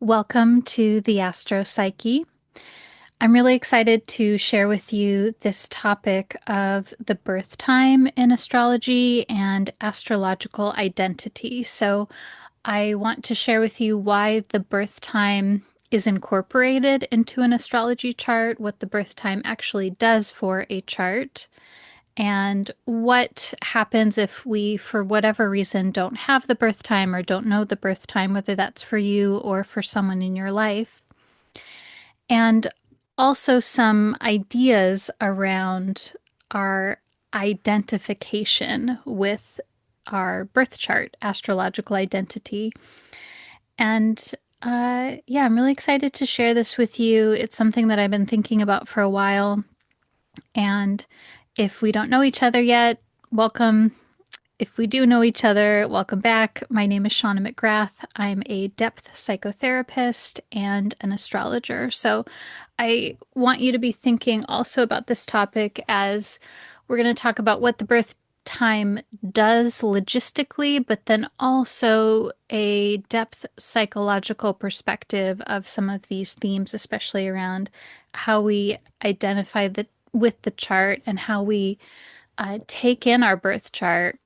Welcome to the Astro Psyche. I'm really excited to share with you this topic of the birth time in astrology and astrological identity. So, I want to share with you why the birth time is incorporated into an astrology chart, what the birth time actually does for a chart, and what happens if we, for whatever reason, don't have the birth time or don't know the birth time, whether that's for you or for someone in your life. And also some ideas around our identification with our birth chart, astrological identity. And yeah, I'm really excited to share this with you. It's something that I've been thinking about for a while. And if we don't know each other yet, welcome. If we do know each other, welcome back. My name is Shawna McGrath. I'm a depth psychotherapist and an astrologer. So I want you to be thinking also about this topic as we're going to talk about what the birth time does logistically, but then also a depth psychological perspective of some of these themes, especially around how we identify with the chart and how we take in our birth chart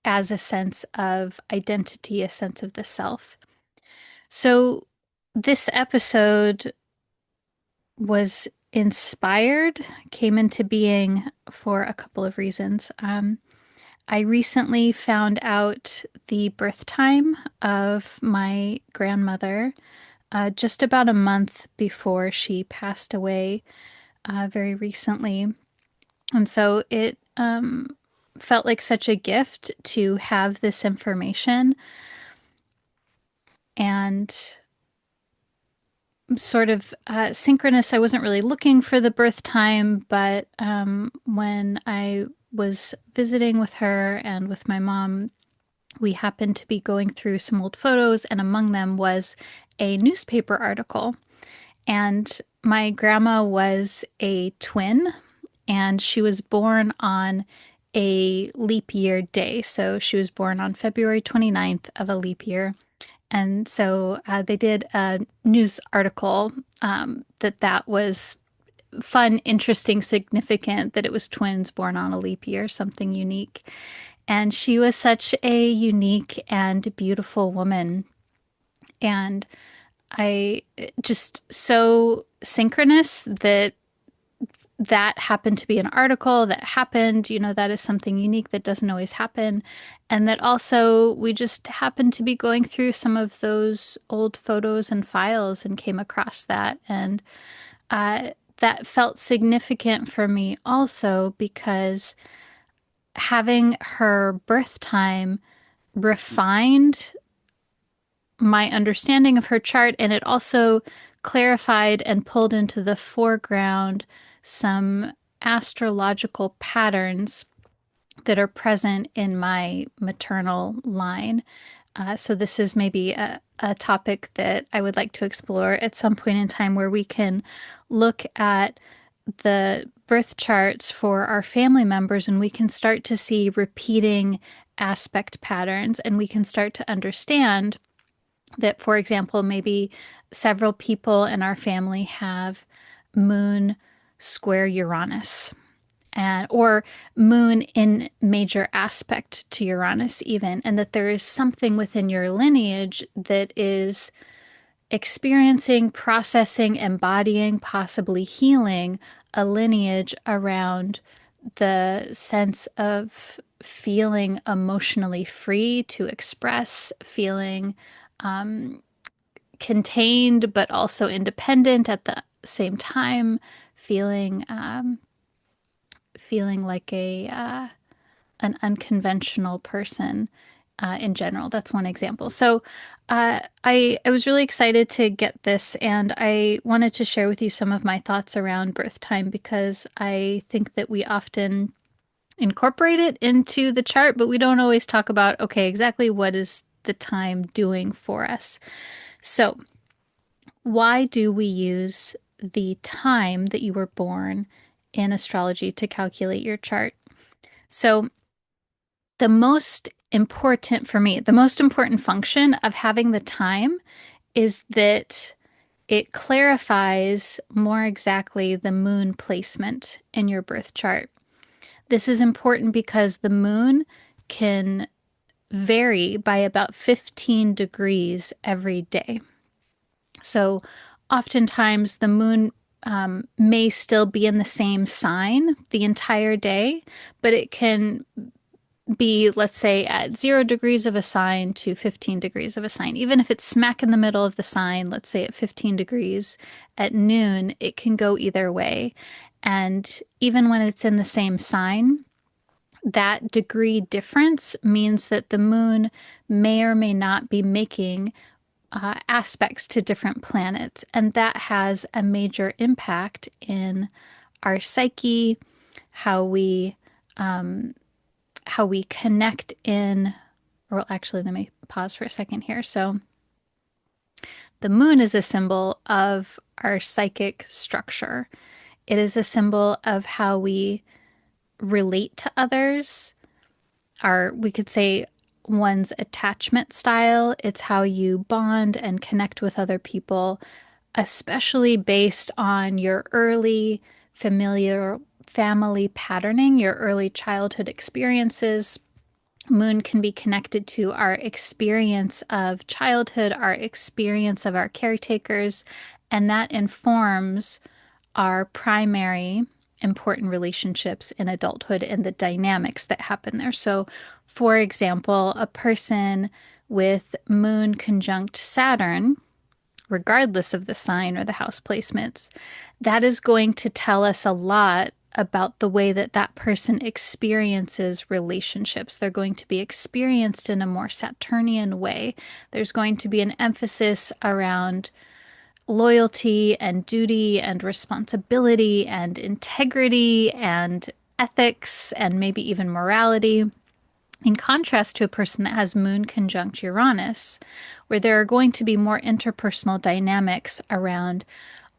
as a sense of identity, a sense of the self. So, this episode was inspired, came into being for a couple of reasons. I recently found out the birth time of my grandmother just about a month before she passed away very recently. And so it felt like such a gift to have this information and sort of synchronous. I wasn't really looking for the birth time, but when I was visiting with her and with my mom, we happened to be going through some old photos, and among them was a newspaper article. And my grandma was a twin, and she was born on a leap year day. So she was born on February 29th of a leap year. And so they did a news article that was fun, interesting, significant, that it was twins born on a leap year, something unique. And she was such a unique and beautiful woman. And I just so synchronous that happened to be an article that happened. That is something unique that doesn't always happen. And that also we just happened to be going through some of those old photos and files and came across that. And that felt significant for me also because having her birth time refined my understanding of her chart, and it also clarified and pulled into the foreground some astrological patterns that are present in my maternal line. So, this is maybe a topic that I would like to explore at some point in time where we can look at the birth charts for our family members and we can start to see repeating aspect patterns, and we can start to understand that, for example, maybe several people in our family have moon square Uranus, and or moon in major aspect to Uranus even, and that there is something within your lineage that is experiencing, processing, embodying, possibly healing a lineage around the sense of feeling emotionally free to express, feeling contained but also independent at the same time, feeling like a an unconventional person in general. That's one example. So I was really excited to get this, and I wanted to share with you some of my thoughts around birth time because I think that we often incorporate it into the chart, but we don't always talk about, okay, exactly what is the time doing for us. So, why do we use the time that you were born in astrology to calculate your chart? So, the most important for me, the most important function of having the time is that it clarifies more exactly the moon placement in your birth chart. This is important because the moon can vary by about 15 degrees every day. So oftentimes the moon may still be in the same sign the entire day, but it can be, let's say, at 0 degrees of a sign to 15 degrees of a sign. Even if it's smack in the middle of the sign, let's say at 15 degrees at noon, it can go either way. And even when it's in the same sign, that degree difference means that the moon may or may not be making aspects to different planets. And that has a major impact in our psyche, how we um, how we connect in, or actually, let me pause for a second here. So the moon is a symbol of our psychic structure. It is a symbol of how we relate to others, our, we could say, one's attachment style. It's how you bond and connect with other people, especially based on your early familiar family patterning, your early childhood experiences. Moon can be connected to our experience of childhood, our experience of our caretakers, and that informs our primary important relationships in adulthood and the dynamics that happen there. So, for example, a person with Moon conjunct Saturn, regardless of the sign or the house placements, that is going to tell us a lot about the way that that person experiences relationships. They're going to be experienced in a more Saturnian way. There's going to be an emphasis around loyalty and duty and responsibility and integrity and ethics and maybe even morality. In contrast to a person that has Moon conjunct Uranus, where there are going to be more interpersonal dynamics around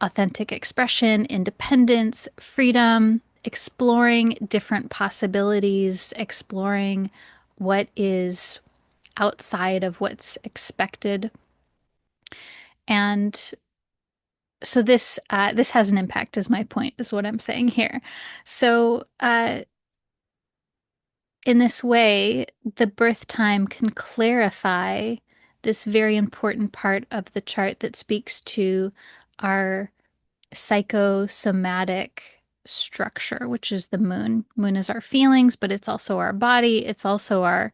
authentic expression, independence, freedom, exploring different possibilities, exploring what is outside of what's expected. And so this has an impact, is my point, is what I'm saying here. So in this way, the birth time can clarify this very important part of the chart that speaks to our psychosomatic structure, which is the moon. Moon is our feelings, but it's also our body. It's also our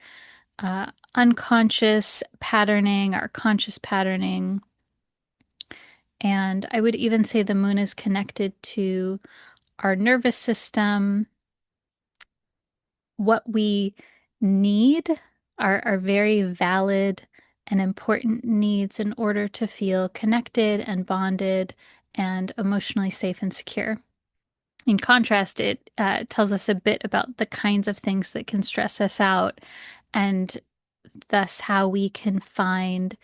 unconscious patterning, our conscious patterning. And I would even say the moon is connected to our nervous system, what we need, our very valid and important needs in order to feel connected and bonded and emotionally safe and secure. In contrast, it tells us a bit about the kinds of things that can stress us out and thus how we can find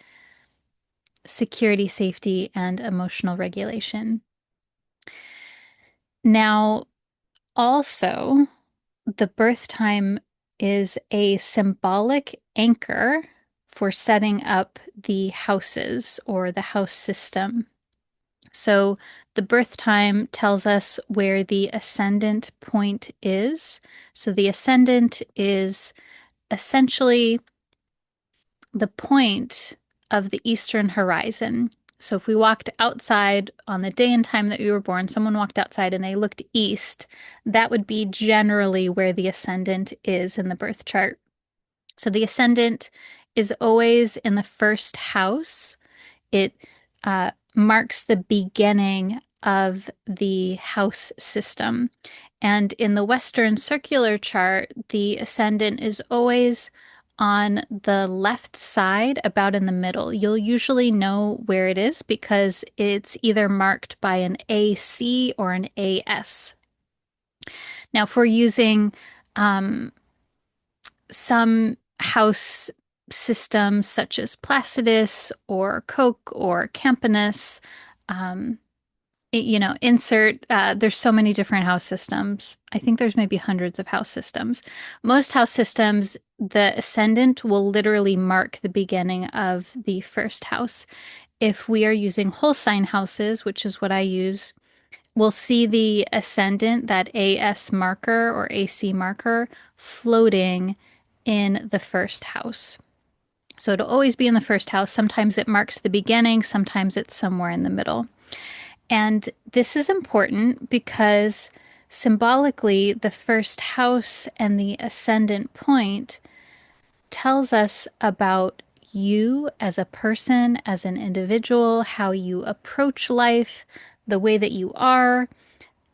security, safety, and emotional regulation. Now, also, the birth time is a symbolic anchor for setting up the houses or the house system. So the birth time tells us where the ascendant point is. So the ascendant is essentially the point of the eastern horizon. So if we walked outside on the day and time that we were born, someone walked outside and they looked east, that would be generally where the ascendant is in the birth chart. So the ascendant is always in the first house. It marks the beginning of the house system. And in the Western circular chart, the ascendant is always on the left side, about in the middle. You'll usually know where it is because it's either marked by an AC or an AS. Now, if we're using some house systems such as Placidus or Koch or Campanus, insert, there's so many different house systems. I think there's maybe hundreds of house systems. Most house systems, the ascendant will literally mark the beginning of the first house. If we are using whole sign houses, which is what I use, we'll see the ascendant, that AS marker or AC marker, floating in the first house. So it'll always be in the first house. Sometimes it marks the beginning, sometimes it's somewhere in the middle. And this is important because symbolically, the first house and the ascendant point tells us about you as a person, as an individual, how you approach life, the way that you are.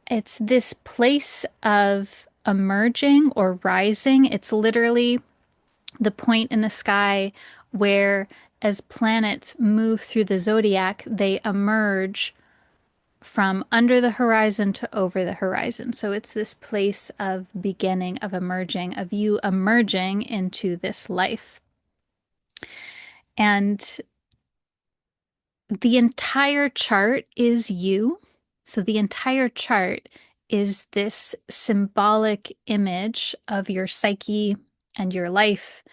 It's this place of emerging or rising. It's literally the point in the sky where, as planets move through the zodiac, they emerge from under the horizon to over the horizon. So it's this place of beginning, of emerging, of you emerging into this life. And the entire chart is you. So the entire chart is this symbolic image of your psyche and your life.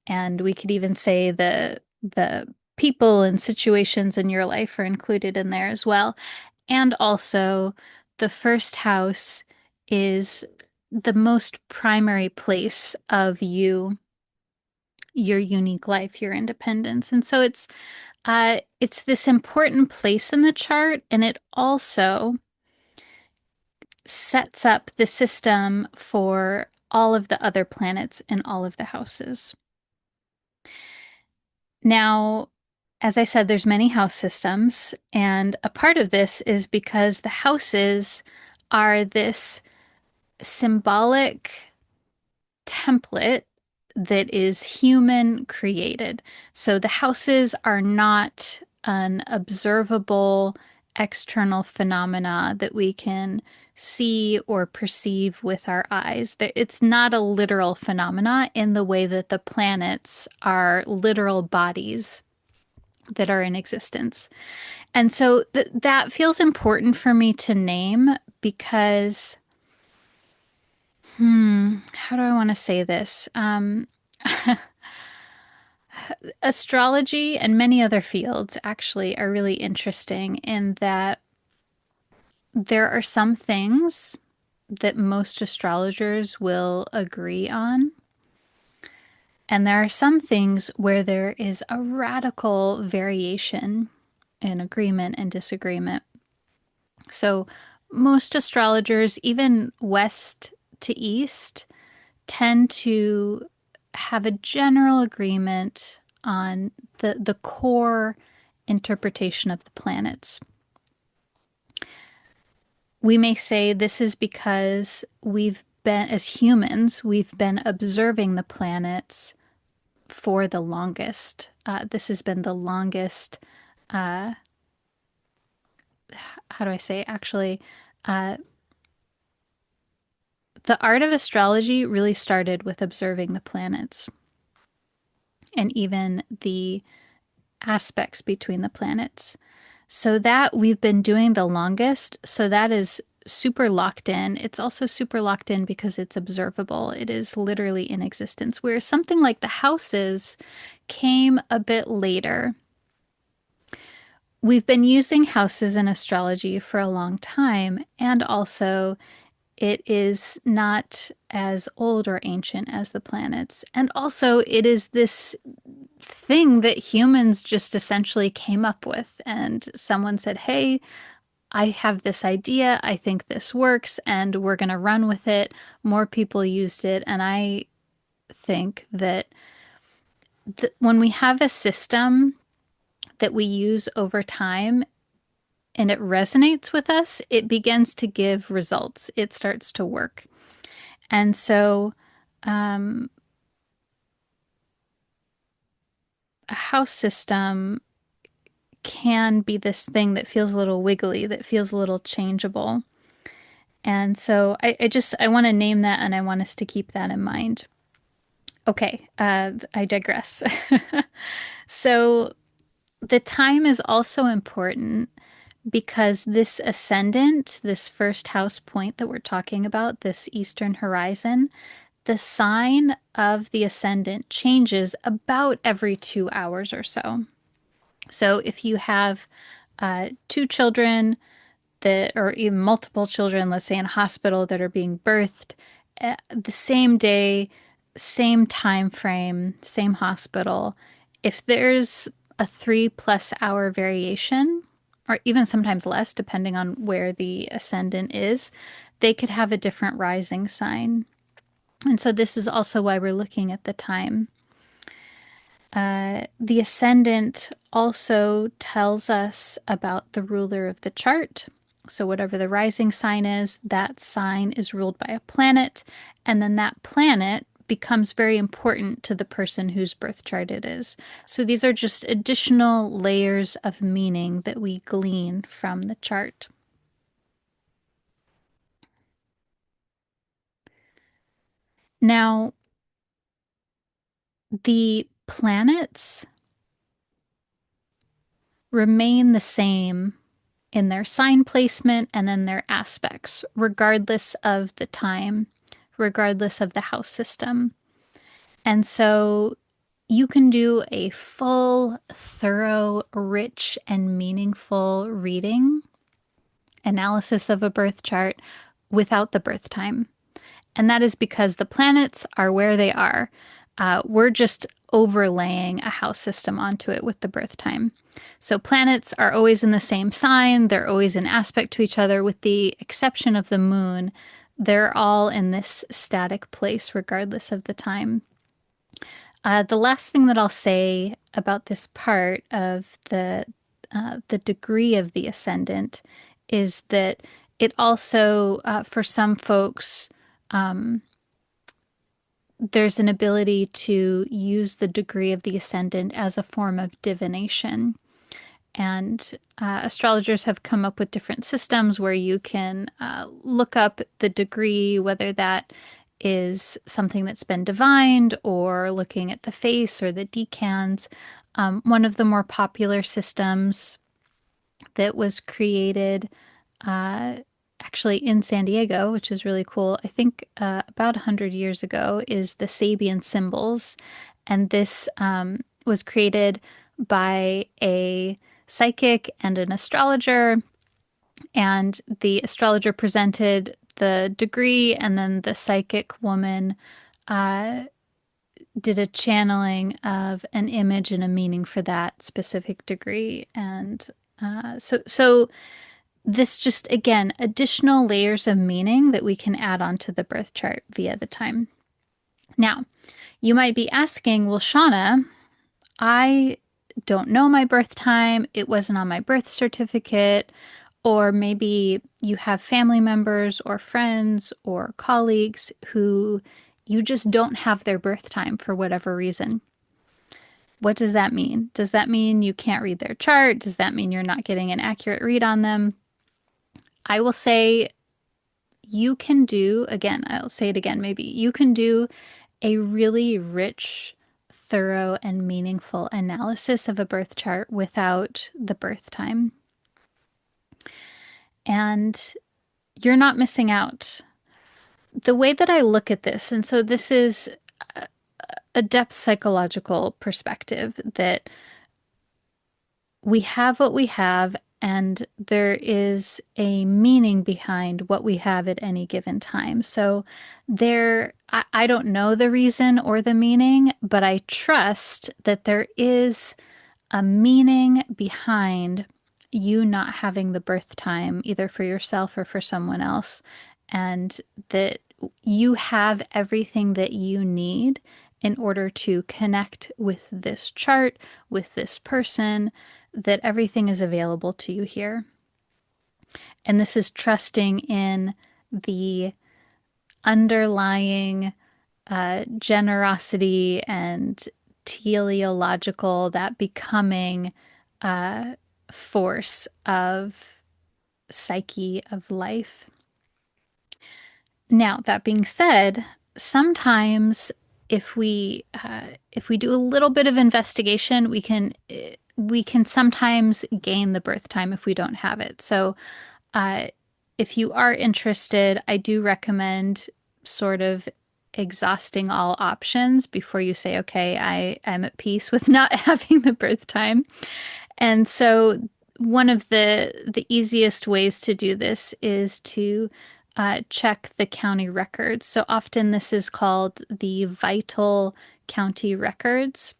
And we could even say the people and situations in your life are included in there as well. And also, the first house is the most primary place of you, your unique life, your independence. And so it's this important place in the chart, and it also sets up the system for all of the other planets in all of the houses. Now, as I said, there's many house systems, and a part of this is because the houses are this symbolic template that is human created. So the houses are not an observable external phenomena that we can see or perceive with our eyes. It's not a literal phenomena in the way that the planets are literal bodies that are in existence. And so that feels important for me to name because how do I want to say this? Astrology and many other fields actually are really interesting in that there are some things that most astrologers will agree on. And there are some things where there is a radical variation in agreement and disagreement. So, most astrologers, even west to east, tend to have a general agreement on the core interpretation of the planets. We may say this is because we've been, as humans, we've been observing the planets for the longest. This has been the longest, uh, how do I say, actually, uh, the art of astrology really started with observing the planets and even the aspects between the planets. So that we've been doing the longest. So that is super locked in. It's also super locked in because it's observable. It is literally in existence. Whereas something like the houses came a bit later. We've been using houses in astrology for a long time, and also it is not as old or ancient as the planets. And also, it is this thing that humans just essentially came up with. And someone said, hey, I have this idea. I think this works, and we're going to run with it. More people used it. And I think that when we have a system that we use over time and it resonates with us, it begins to give results. It starts to work. And so, um, a house system can be this thing that feels a little wiggly, that feels a little changeable. And so I want to name that and I want us to keep that in mind. Okay, I digress. So the time is also important because this ascendant, this first house point that we're talking about, this eastern horizon, the sign of the ascendant changes about every 2 hours or so. So if you have two children that, or even multiple children, let's say in a hospital that are being birthed the same day, same time frame, same hospital, if there's a 3+ hour variation, or even sometimes less, depending on where the ascendant is, they could have a different rising sign. And so this is also why we're looking at the time. The ascendant also tells us about the ruler of the chart. So, whatever the rising sign is, that sign is ruled by a planet, and then that planet becomes very important to the person whose birth chart it is. So, these are just additional layers of meaning that we glean from the chart. Now, the planets remain the same in their sign placement and then their aspects, regardless of the time, regardless of the house system. And so you can do a full, thorough, rich, and meaningful reading, analysis of a birth chart without the birth time. And that is because the planets are where they are. We're just overlaying a house system onto it with the birth time. So planets are always in the same sign, they're always in aspect to each other, with the exception of the moon. They're all in this static place, regardless of the time. The last thing that I'll say about this part of the degree of the ascendant is that it also, for some folks, um, there's an ability to use the degree of the ascendant as a form of divination. And astrologers have come up with different systems where you can look up the degree, whether that is something that's been divined or looking at the face or the decans. One of the more popular systems that was created uh, actually in San Diego, which is really cool, I think about 100 years ago, is the Sabian symbols. And this was created by a psychic and an astrologer. And the astrologer presented the degree, and then the psychic woman uh, did a channeling of an image and a meaning for that specific degree. And so this just, again, additional layers of meaning that we can add onto the birth chart via the time. Now, you might be asking, well, Shawna, I don't know my birth time. It wasn't on my birth certificate. Or maybe you have family members or friends or colleagues who you just don't have their birth time for whatever reason. What does that mean? Does that mean you can't read their chart? Does that mean you're not getting an accurate read on them? I will say you can do, again, I'll say it again, maybe you can do a really rich, thorough, and meaningful analysis of a birth chart without the birth time. And you're not missing out. The way that I look at this, and so this is a depth psychological perspective, that we have what we have, and there is a meaning behind what we have at any given time. So I don't know the reason or the meaning, but I trust that there is a meaning behind you not having the birth time, either for yourself or for someone else, and that you have everything that you need in order to connect with this chart, with this person, that everything is available to you here. And this is trusting in the underlying generosity and teleological, that becoming force of psyche, of life. Now, that being said, sometimes if we do a little bit of investigation, we can sometimes gain the birth time if we don't have it. So, if you are interested, I do recommend sort of exhausting all options before you say, okay, I'm at peace with not having the birth time. And so one of the easiest ways to do this is to check the county records. So often this is called the vital county records.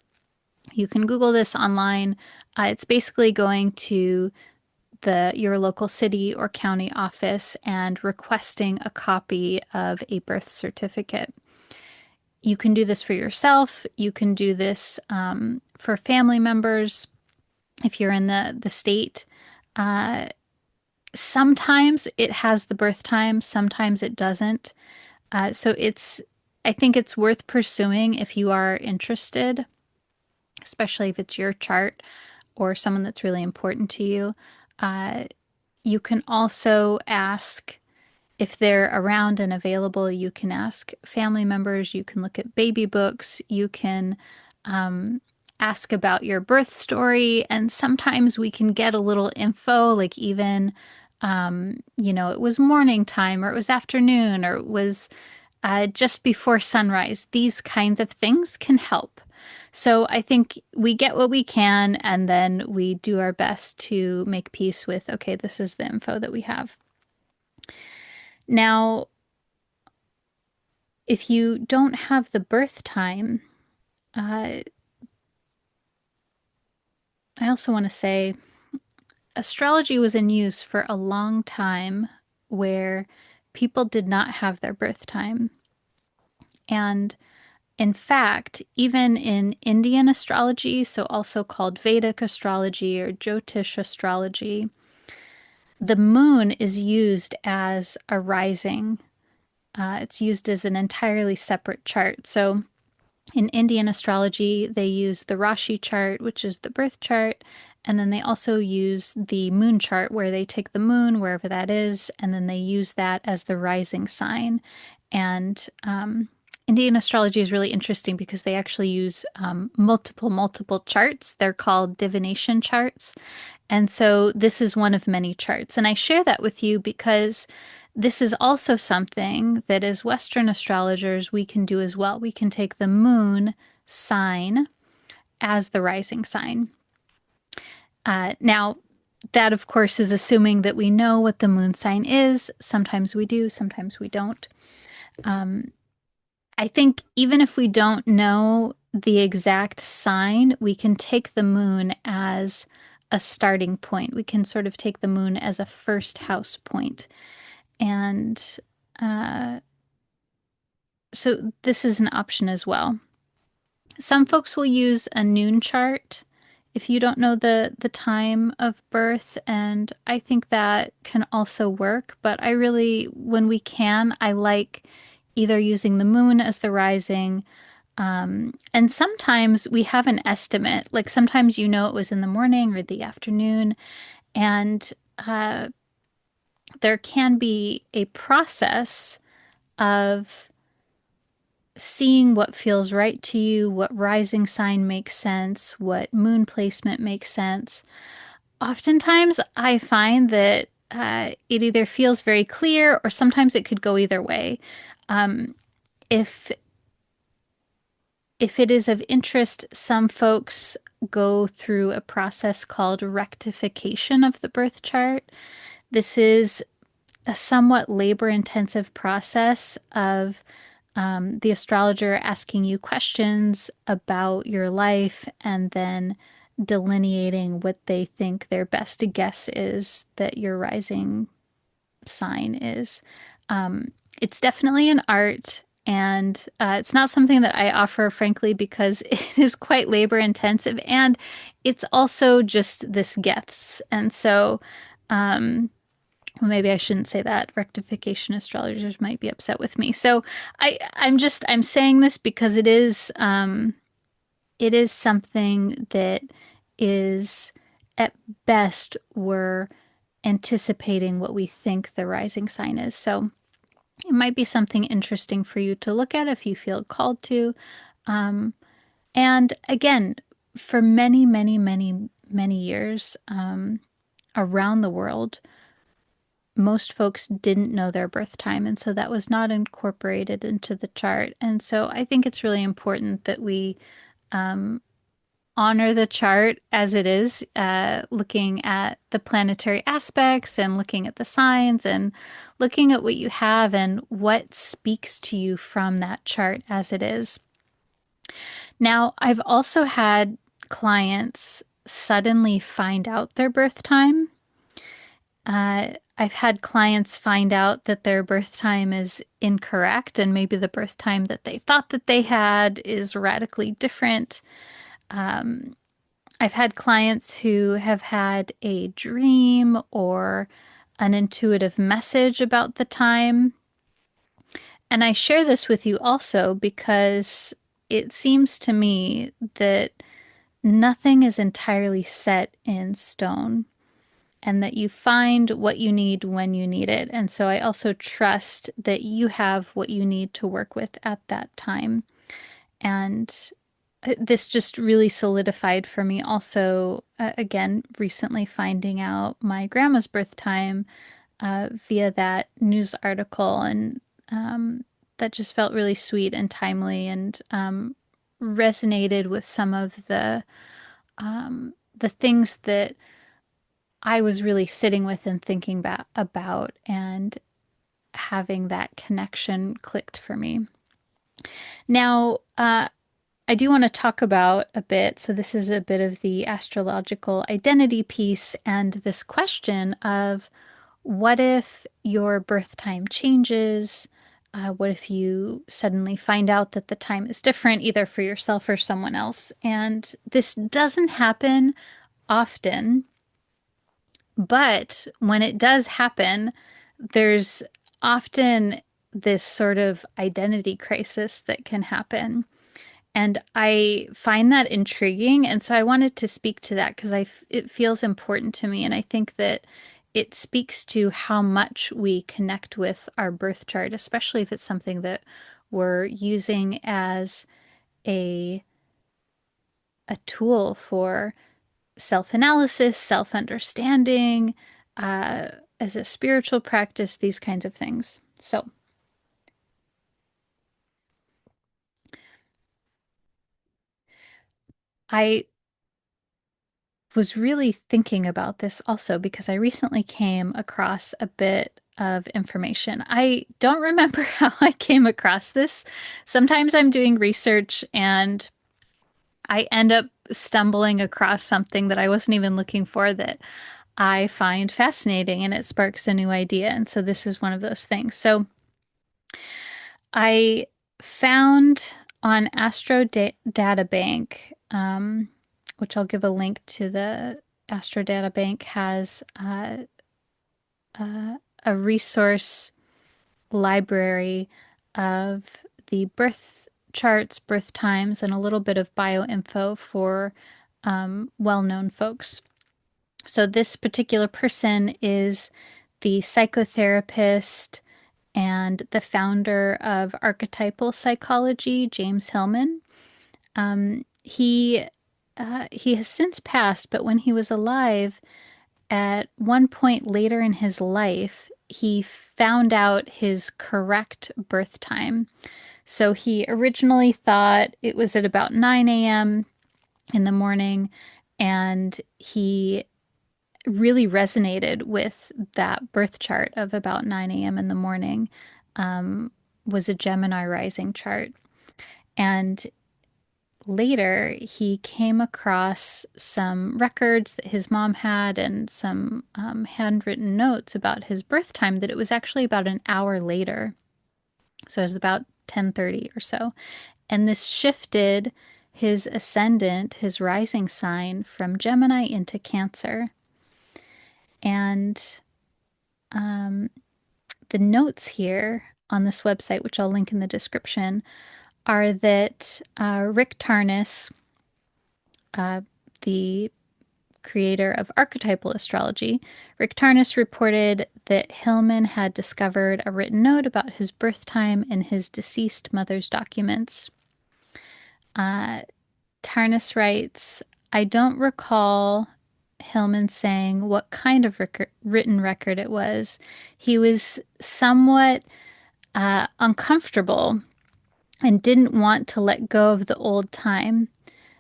You can Google this online. It's basically going to the your local city or county office and requesting a copy of a birth certificate. You can do this for yourself. You can do this for family members if you're in the state. Uh, Sometimes it has the birth time, sometimes it doesn't. So I think it's worth pursuing if you are interested, especially if it's your chart or someone that's really important to you. Uh, you can also ask if they're around and available. You can ask family members. You can look at baby books. You can um, ask about your birth story. And sometimes we can get a little info, like even, it was morning time or it was afternoon or it was just before sunrise. These kinds of things can help. So I think we get what we can and then we do our best to make peace with, okay, this is the info that we have. Now, if you don't have the birth time, uh, I also want to say astrology was in use for a long time where people did not have their birth time. And in fact, even in Indian astrology, so also called Vedic astrology or Jyotish astrology, the moon is used as a rising. It's used as an entirely separate chart. So in Indian astrology, they use the Rashi chart, which is the birth chart, and then they also use the moon chart, where they take the moon, wherever that is, and then they use that as the rising sign. And Indian astrology is really interesting because they actually use multiple charts. They're called divination charts. And so this is one of many charts. And I share that with you because this is also something that as Western astrologers we can do as well. We can take the moon sign as the rising sign. Now, that of course is assuming that we know what the moon sign is. Sometimes we do, sometimes we don't. I think even if we don't know the exact sign, we can take the moon as a starting point. We can sort of take the moon as a first house point. And uh, so this is an option as well. Some folks will use a noon chart if you don't know the time of birth, and I think that can also work. But I really, when we can, I like either using the moon as the rising. And sometimes we have an estimate, like sometimes you know it was in the morning or the afternoon, and there can be a process of seeing what feels right to you, what rising sign makes sense, what moon placement makes sense. Oftentimes, I find that it either feels very clear or sometimes it could go either way. Um, if if it is of interest, some folks go through a process called rectification of the birth chart. This is a somewhat labor intensive process of the astrologer asking you questions about your life and then delineating what they think their best guess is that your rising sign is. It's definitely an art, and it's not something that I offer, frankly, because it is quite labor intensive and it's also just this guess. And so, well, maybe I shouldn't say that. Rectification astrologers might be upset with me. So I'm saying this because it is something that is at best we're anticipating what we think the rising sign is. So it might be something interesting for you to look at if you feel called to. Um, and again, for many years around the world, most folks didn't know their birth time, and so that was not incorporated into the chart. And so I think it's really important that we honor the chart as it is, looking at the planetary aspects and looking at the signs and looking at what you have and what speaks to you from that chart as it is. Now, I've also had clients suddenly find out their birth time. I've had clients find out that their birth time is incorrect, and maybe the birth time that they thought that they had is radically different. I've had clients who have had a dream or an intuitive message about the time. And I share this with you also because it seems to me that nothing is entirely set in stone and that you find what you need when you need it. And so I also trust that you have what you need to work with at that time. And this just really solidified for me also, again, recently finding out my grandma's birth time via that news article. And that just felt really sweet and timely and resonated with some of the things that I was really sitting with and thinking about and having that connection clicked for me. Now, I do want to talk about a bit. So, this is a bit of the astrological identity piece and this question of what if your birth time changes? What if you suddenly find out that the time is different, either for yourself or someone else? And this doesn't happen often, but when it does happen, there's often this sort of identity crisis that can happen. And I find that intriguing. And so I wanted to speak to that because it feels important to me. And I think that it speaks to how much we connect with our birth chart, especially if it's something that we're using as a, a tool for self-analysis, self-understanding, uh, as a spiritual practice, these kinds of things. So I was really thinking about this also because I recently came across a bit of information. I don't remember how I came across this. Sometimes I'm doing research and I end up stumbling across something that I wasn't even looking for that I find fascinating and it sparks a new idea. And so this is one of those things. So I found on Astro Data Bank, which I'll give a link to. The Astro Data Bank has a resource library of the birth charts, birth times, and a little bit of bioinfo for well-known folks. So this particular person is the psychotherapist and the founder of archetypal psychology, James Hillman. He has since passed, but when he was alive, at one point later in his life, he found out his correct birth time. So he originally thought it was at about 9 a.m. in the morning, and he really resonated with that birth chart of about 9 a.m. in the morning. Was a Gemini rising chart. And later, he came across some records that his mom had and some handwritten notes about his birth time that it was actually about an hour later. So it was about 10:30 or so. And this shifted his ascendant, his rising sign, from Gemini into Cancer. And the notes here on this website, which I'll link in the description, are that Rick Tarnas, the creator of archetypal astrology, Rick Tarnas reported that Hillman had discovered a written note about his birth time in his deceased mother's documents. Tarnas writes, I don't recall Hillman saying what kind of written record it was. He was somewhat uncomfortable and didn't want to let go of the old time.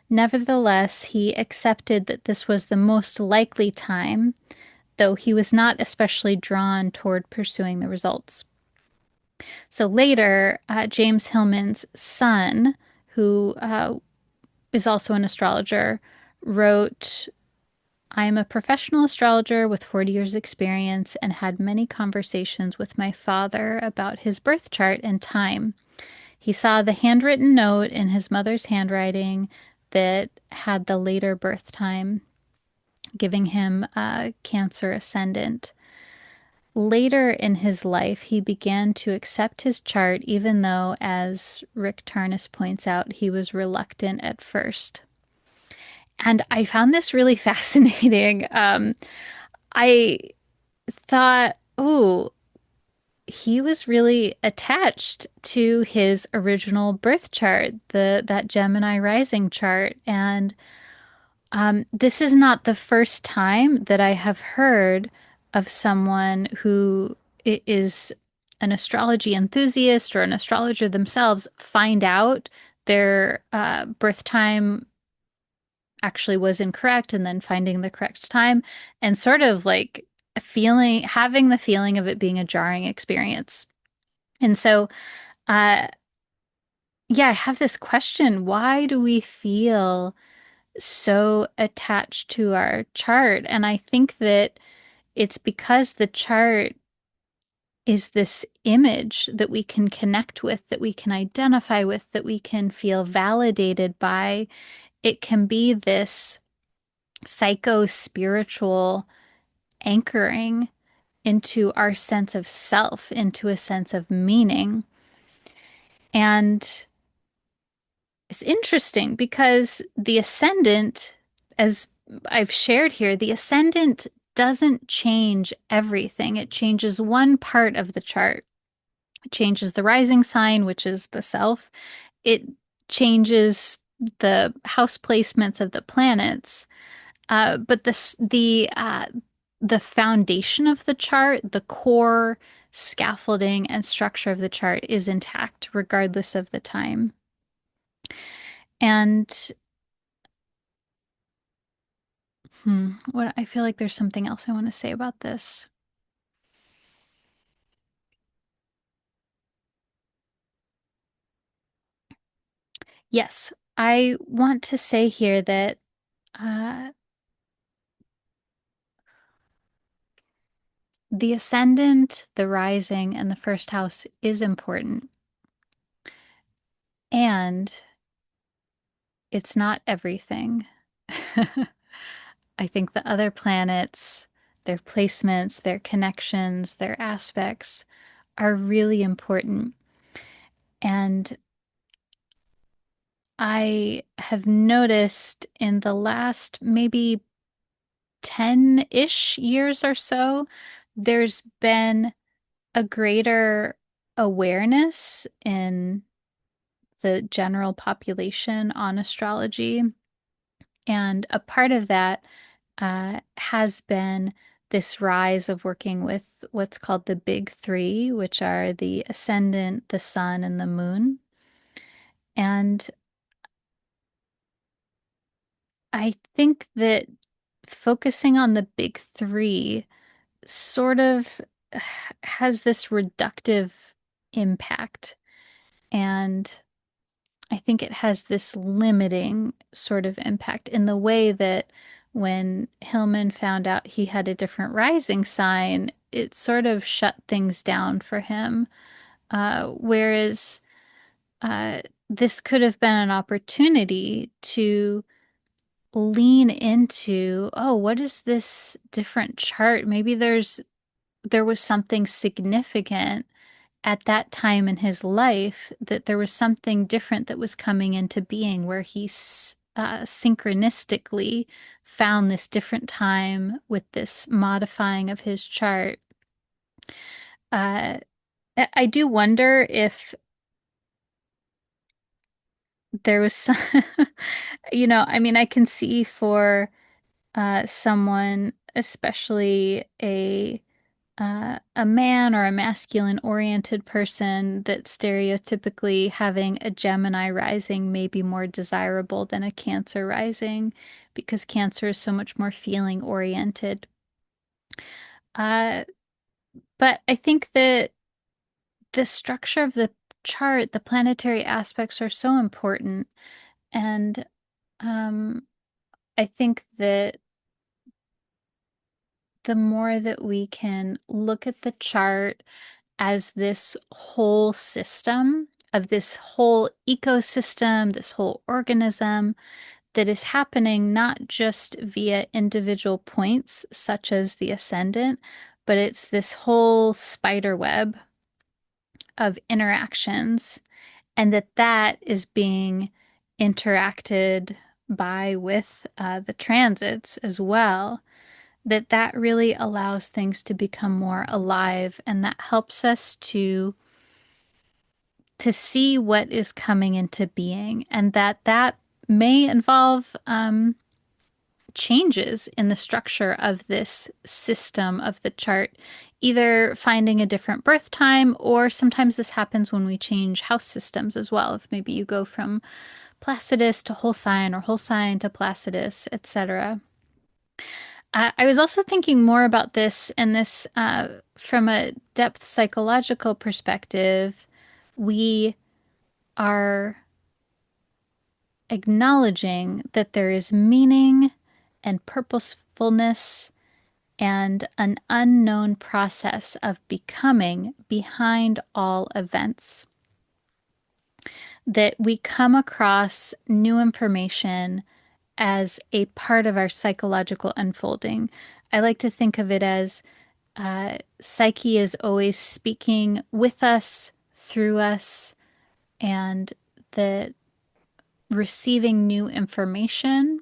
Nevertheless, he accepted that this was the most likely time, though he was not especially drawn toward pursuing the results. So later, James Hillman's son, who is also an astrologer, wrote, I am a professional astrologer with 40 years' experience and had many conversations with my father about his birth chart and time. He saw the handwritten note in his mother's handwriting that had the later birth time, giving him a Cancer ascendant. Later in his life, he began to accept his chart, even though, as Rick Tarnas points out, he was reluctant at first. And I found this really fascinating. I thought, oh, he was really attached to his original birth chart, the that Gemini rising chart, and this is not the first time that I have heard of someone who is an astrology enthusiast or an astrologer themselves find out their birth time actually was incorrect and then finding the correct time and sort of like having the feeling of it being a jarring experience. And so, uh, yeah, I have this question. Why do we feel so attached to our chart? And I think that it's because the chart is this image that we can connect with, that we can identify with, that we can feel validated by. It can be this psycho-spiritual anchoring into our sense of self, into a sense of meaning. And it's interesting because the ascendant, as I've shared here, the ascendant doesn't change everything. It changes one part of the chart. It changes the rising sign, which is the self. It changes the house placements of the planets. But the foundation of the chart, the core scaffolding and structure of the chart is intact regardless of the time. And what I feel like there's something else I want to say about this. Yes, I want to say here that uh, the ascendant, the rising, and the first house is important. And it's not everything. I think the other planets, their placements, their connections, their aspects are really important. And I have noticed in the last maybe 10-ish years or so, there's been a greater awareness in the general population on astrology. And a part of that has been this rise of working with what's called the big three, which are the ascendant, the sun, and the moon. And I think that focusing on the big three sort of has this reductive impact. And I think it has this limiting sort of impact in the way that when Hillman found out he had a different rising sign, it sort of shut things down for him. Whereas this could have been an opportunity to lean into, oh, what is this different chart? Maybe there was something significant at that time in his life, that there was something different that was coming into being where he synchronistically found this different time with this modifying of his chart. Uh, I do wonder if there was some, I mean, I can see for someone, especially a a man or a masculine oriented person, that stereotypically having a Gemini rising may be more desirable than a Cancer rising because Cancer is so much more feeling oriented. Uh, but I think that the structure of the chart, the planetary aspects are so important. And um, I think that the more that we can look at the chart as this whole system of this whole ecosystem, this whole organism that is happening not just via individual points, such as the ascendant, but it's this whole spider web of interactions, and that is being interacted by with the transits as well, that really allows things to become more alive, and that helps us to see what is coming into being, and that may involve changes in the structure of this system of the chart, either finding a different birth time, or sometimes this happens when we change house systems as well. If maybe you go from Placidus to whole sign or whole sign to Placidus, etc. I was also thinking more about this, and this from a depth psychological perspective. We are acknowledging that there is meaning and purposefulness and an unknown process of becoming behind all events. That we come across new information as a part of our psychological unfolding. I like to think of it as psyche is always speaking with us, through us, and that receiving new information,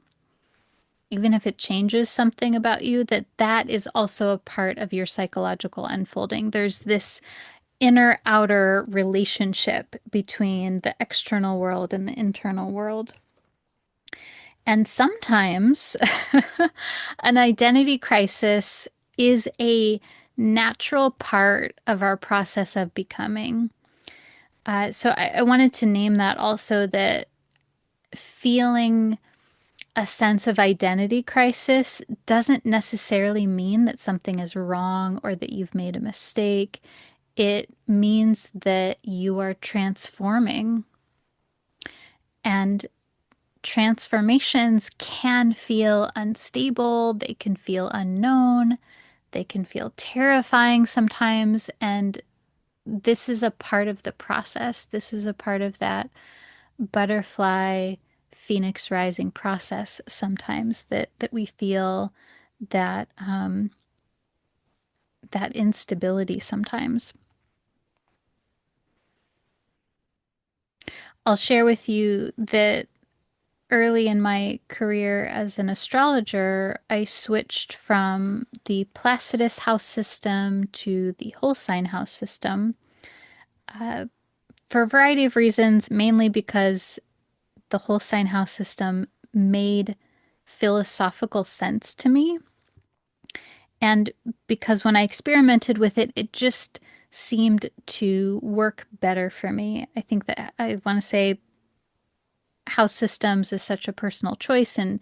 even if it changes something about you, that is also a part of your psychological unfolding. There's this inner outer relationship between the external world and the internal world. And sometimes an identity crisis is a natural part of our process of becoming. So I wanted to name that also, that feeling a sense of identity crisis doesn't necessarily mean that something is wrong or that you've made a mistake. It means that you are transforming. And transformations can feel unstable, they can feel unknown, they can feel terrifying sometimes. And this is a part of the process. This is a part of that butterfly phoenix rising process sometimes, that we feel that that instability sometimes. I'll share with you that early in my career as an astrologer, I switched from the Placidus house system to the whole sign house system uh, for a variety of reasons, mainly because the whole sign house system made philosophical sense to me. And because when I experimented with it, it just seemed to work better for me. I think that I want to say house systems is such a personal choice. And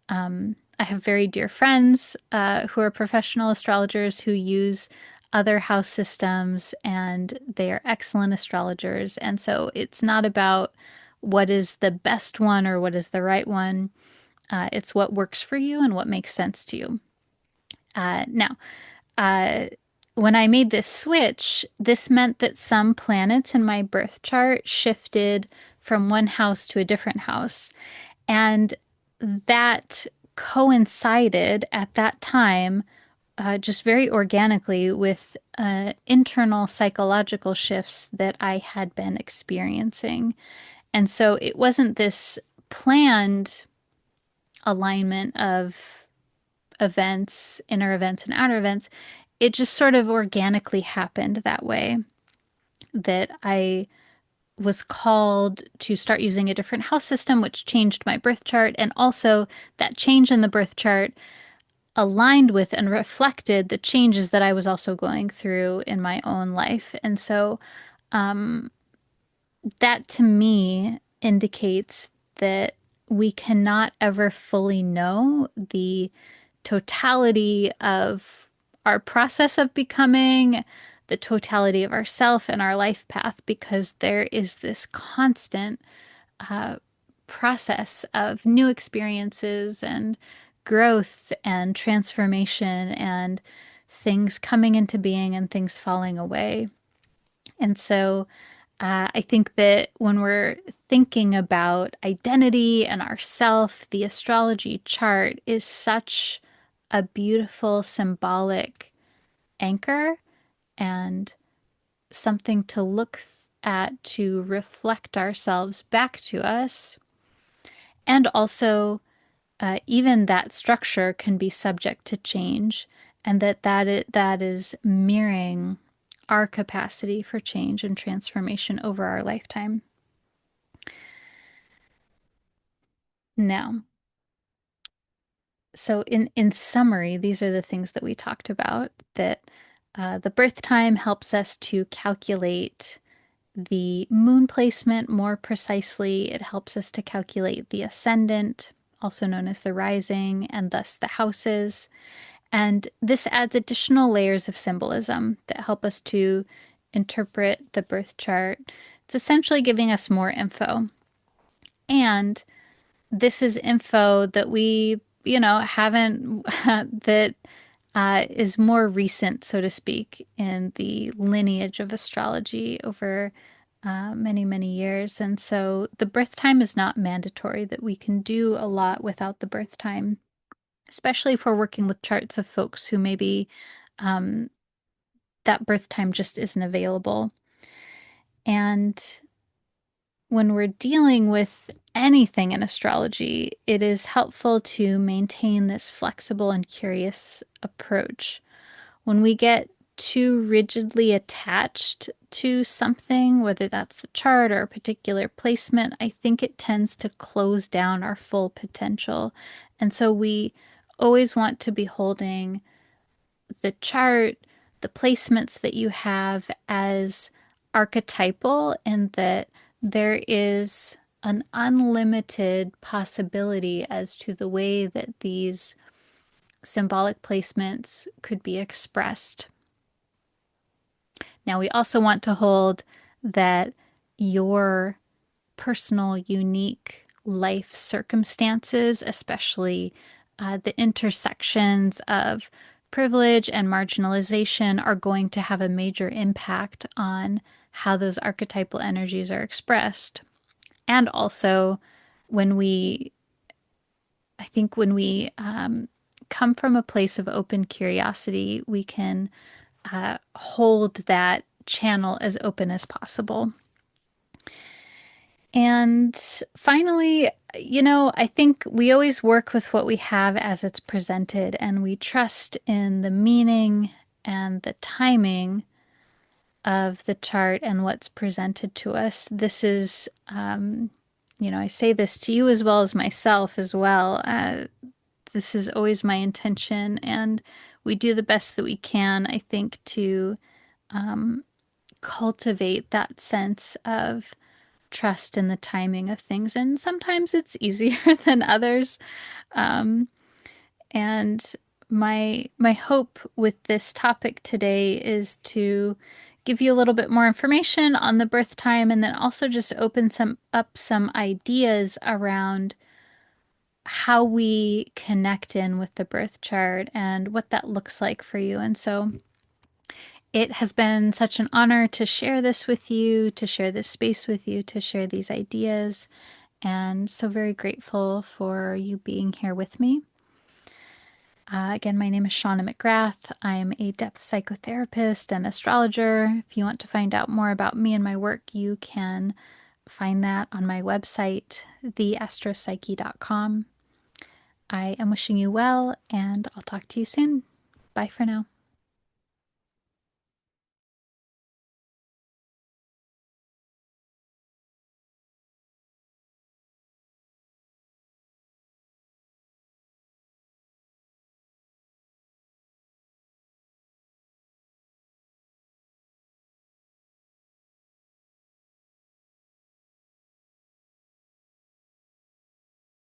I have very dear friends who are professional astrologers who use other house systems, and they are excellent astrologers. And so it's not about what is the best one or what is the right one. It's what works for you and what makes sense to you. Now, uh, when I made this switch, this meant that some planets in my birth chart shifted from one house to a different house. And that coincided at that time, just very organically, with internal psychological shifts that I had been experiencing. And so it wasn't this planned alignment of events, inner events and outer events. It just sort of organically happened that way, that I was called to start using a different house system, which changed my birth chart. And also, that change in the birth chart aligned with and reflected the changes that I was also going through in my own life. And so um, that to me indicates that we cannot ever fully know the totality of our process of becoming, the totality of ourself and our life path, because there is this constant uh, process of new experiences and growth and transformation and things coming into being and things falling away. And so I think that when we're thinking about identity and ourself, the astrology chart is such a beautiful symbolic anchor and something to look at to reflect ourselves back to us. And also, even that structure can be subject to change, and that is mirroring our capacity for change and transformation over our lifetime. Now, so in summary, these are the things that we talked about, that the birth time helps us to calculate the moon placement more precisely. It helps us to calculate the ascendant, also known as the rising, and thus the houses. And this adds additional layers of symbolism that help us to interpret the birth chart. It's essentially giving us more info. And this is info that we, haven't, that is more recent, so to speak, in the lineage of astrology over many, many years. And so the birth time is not mandatory, that we can do a lot without the birth time, especially if we're working with charts of folks who maybe um, that birth time just isn't available. And when we're dealing with anything in astrology, it is helpful to maintain this flexible and curious approach. When we get too rigidly attached to something, whether that's the chart or a particular placement, I think it tends to close down our full potential. And so we always want to be holding the chart, the placements that you have as archetypal, and that there is an unlimited possibility as to the way that these symbolic placements could be expressed. Now, we also want to hold that your personal, unique life circumstances, especially the intersections of privilege and marginalization, are going to have a major impact on how those archetypal energies are expressed. And also, when we, I think, when we come from a place of open curiosity, we can hold that channel as open as possible. And finally, I think we always work with what we have as it's presented, and we trust in the meaning and the timing of the chart and what's presented to us. This is, I say this to you as well as myself as well. This is always my intention, and we do the best that we can, I think, to cultivate that sense of trust in the timing of things. And sometimes it's easier than others. Um, and my hope with this topic today is to give you a little bit more information on the birth time, and then also just open some ideas around how we connect in with the birth chart and what that looks like for you. And so it has been such an honor to share this with you, to share this space with you, to share these ideas, and so very grateful for you being here with me. Again, my name is Shawna McGrath. I'm a depth psychotherapist and astrologer. If you want to find out more about me and my work, you can find that on my website, theastropsyche.com. I am wishing you well, and I'll talk to you soon. Bye for now.